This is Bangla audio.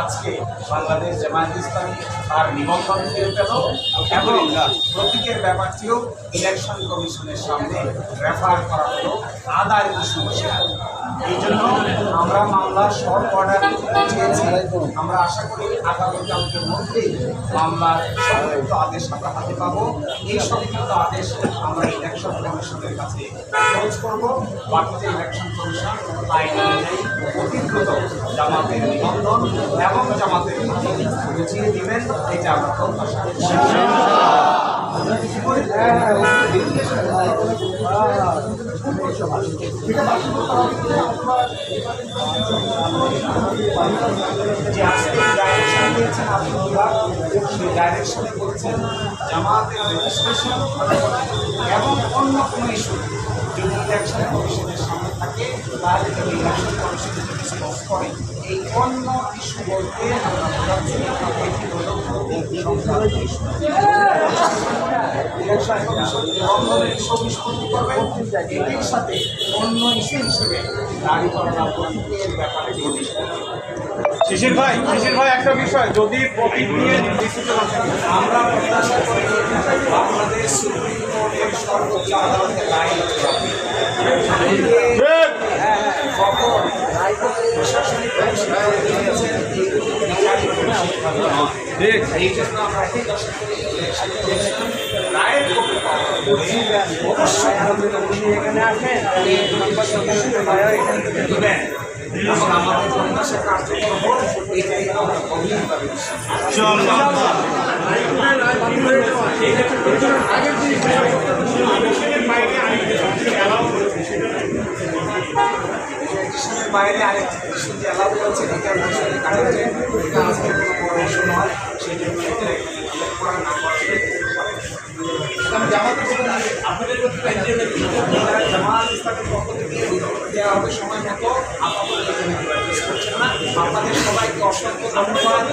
আজকে বাংলাদেশ জামায়াত ইসলামী তার নিবন্ধন ফিরে পেল এবং প্রতীকের ব্যাপারটিও ইলেকশন কমিশনের সামনে রেফার করা হলো আদায় সমস্যা। এই জন্য আমরা মামলার শর্ট অর্ডার চেয়েছি। আমরা আশা করি আগামীকালকের মধ্যেই মামলার সংক্ষিপ্ত আদেশ আমরা হাতে পাবো। এই সংক্ষিপ্ত আদেশ আমরা ইলেকশন কমিশনের কাছে খোঁজ করব। বাকিতে ইলেকশন কমিশন আইন অনুযায়ী অধিকৃত জামাতের নিবন্ধন এবং জামাতের বুঝিয়ে দিবেন, এটা আমরা প্রত্যাশা করি। যে আজকে ডাইরেকশন দিয়েছেন আব্দুল্লাহ, সেই ডাইরেকশনে বলছেন জামাতের রেজিস্ট্রেশন এবং অন্য কোনো ইস্যু যদি ইলেকশন কমিশনের সামনে থাকে তাহলে যদি ইলেকশন কমিশনের যদি ডিসকাস করে এই অন্য ইস্যু বলতে আমরা বোঝাচ্ছি এটি হল সংক্রান্ত ইস্যু। ইলেকশন কমিশন নিবন্ধনের ইস্যু নিষ্পত্তি করবে, এটির সাথে অন্য ইস্যু হিসেবে দাঁড়ি করার প্রতীকের ব্যাপারে নিষ্পত্তি। শিশির ভাই একটা বিষয়, যদি প্রতীক নিয়ে আমরা প্রত্যাশা করি বাংলাদেশ সুপ্রিম কোর্টের সর্বোচ্চ আদালতের রায় কখন প্রশাসনিক দিয়েছেন এই জন্য আমরা রায়ের এখানে আসেন দিবেন এবং আমাদের প্রত্যাশা কার্যক্রম এটাই আমরা গভীরভাবে বাইরে আরেকটি কৃষি যে অ্যালাউ করেছে এটার বিষয়ে কাটাচ্ছে, এটা আজকে কোনো বড় ইস্যু নয়, সেই জন্য এটা করা না করছে। জামাত ইসলামের পক্ষ থেকে দেওয়া হবে সময় মতো, আপাতত করছেন না। আপনাদের সবাইকে অসংখ্য ধন্যবাদ।